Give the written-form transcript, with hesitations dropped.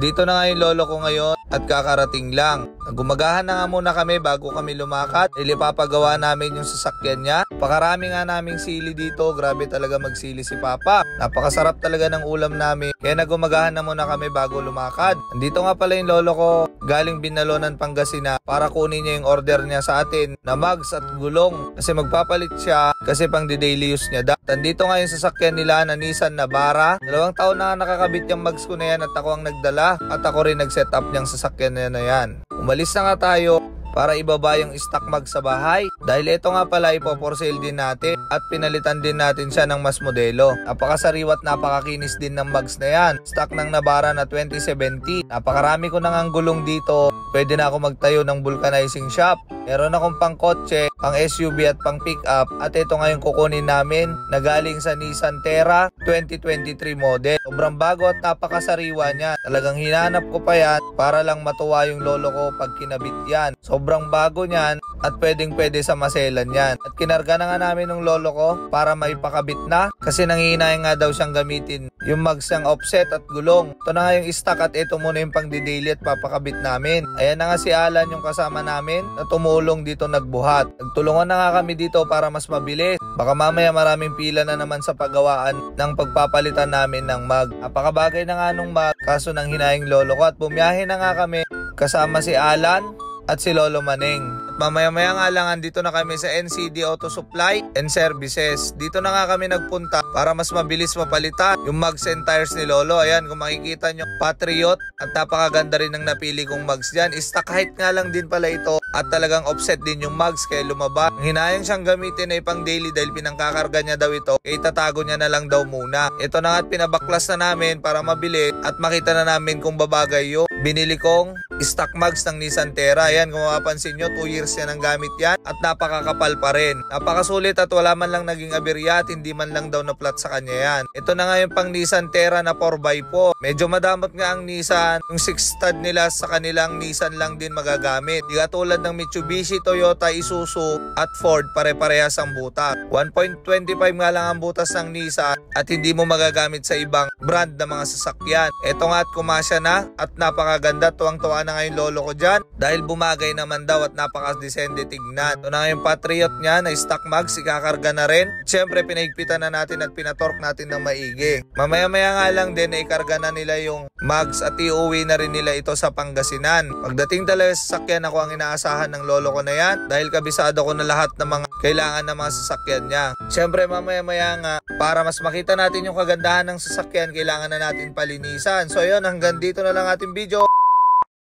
Andito na nga yung lolo ko ngayon at kakarating lang. Gumagahan na nga muna kami bago kami lumakad. Ilipapagawa namin yung sasakyan niya. Pakarami nga naming sili dito. Grabe talaga magsili si Papa. Napakasarap talaga ng ulam namin. Kaya nagumagahan na muna kami bago lumakad. Andito nga pala yung lolo ko galing Binalonan, Pangasinan para kunin niya yung order niya sa atin na mugs at gulong. Kasi magpapalit siya kasi pang daily use niya. Andito nga yung sasakyan nila na Nissan Navara. 2 taon na nakakabit yung mugs ko na yan at ako ang nagdala. At ako rin nag-set up niyang sasakyan na yan. Umalis na nga tayo para ibaba yung stock mag sa bahay. Dahil ito nga pala ipo-for sale din natin at pinalitan din natin siya ng mas modelo. Napakasariwa at napakakinis din ng mugs na yan. Stock ng Navara na 2070. Napakarami ko nang ang gulong dito. Pwede na ako magtayo ng vulcanizing shop. Meron akong pang kotse, pang SUV at pang pick-up. At ito nga yung kukunin namin na galing sa Nissan Terra 2023 model. Sobrang bago at napakasariwa niya. Talagang hinanap ko pa yan para lang matuwa yung lolo ko pag kinabit yan. Sobrang bago niyan at pwede sa maselan yan. At kinarga na nga namin ng lolo ko para maipakabit na kasi nangihinayang nga daw siyang gamitin yung mugs ng offset at gulong. Ito na nga yung stock at ito muna yung pang didaily at papakabit namin. Ayan na nga si Alan yung kasama namin na tumulong dito nagbuhat. Nagtulungan na nga kami dito para mas mabilis. Baka mamaya maraming pila na naman sa paggawaan ng pagpapalitan namin ng mug. Napakabagay na nga nung mug kaso nang hinayang lolo ko at bumiyahe na nga kami kasama si Alan at si Lolo Maneng. At mamaya-maya nga lang andito na kami sa NCD Auto Supply and Services. Dito na nga kami nagpunta para mas mabilis mapalitan yung mugs and tires ni Lolo. Ayan, kung makikita nyo, Patriot at napakaganda rin ng napili kong mugs dyan. Stock height nga lang din pala ito at talagang offset din yung mugs kaya lumaba. Hinayang siyang gamitin ay pang daily dahil pinangkakarga niya daw ito. E itatago niya na lang daw muna. Ito na nga at pinabaklas na namin para mabili at makita na namin kung babagay yung binili kong stock mugs ng Nissan Terra. Ayan, kung mapapansin nyo, 2 years yan ang gamit yan at napakakapal pa rin. Napakasulit at wala man lang naging aberya at hindi man lang daw na flat sa kanya yan. Ito na nga yung pang Nissan Terra na 4x4. Medyo madamot nga ang Nissan. Yung 6 stud nila sa kanilang Nissan lang din magagamit. Di katulad ng Mitsubishi, Toyota, Isuzu at Ford, pare-parehas ang butas. 1.25 nga lang ang butas ng Nissan at hindi mo magagamit sa ibang brand na mga sasakyan. Ito nga at kumasya na at napakaganda. Tuwang-tuwa na nga yung lolo ko dyan dahil bumagay naman daw at napaka-descende tignan. Ito na nga yung Patriot niya na stock mugs, ikakarga na rin. Siyempre pinahigpitan na natin at pinatork natin ng maigi. Mamaya-maya nga lang din na ikarga na nila yung mugs at iuwi na rin nila ito sa Pangasinan. Pagdating talaga sa sasakyan, ako ang inaasahan ng lolo ko na yan dahil kabisado ko na lahat ng mga kailangan ng mga sasakyan niya. Siyempre mamaya-maya nga para mas makita natin yung kagandahan ng sasakyan, kailangan na natin palinisan. So yun, hanggang dito na lang ating video.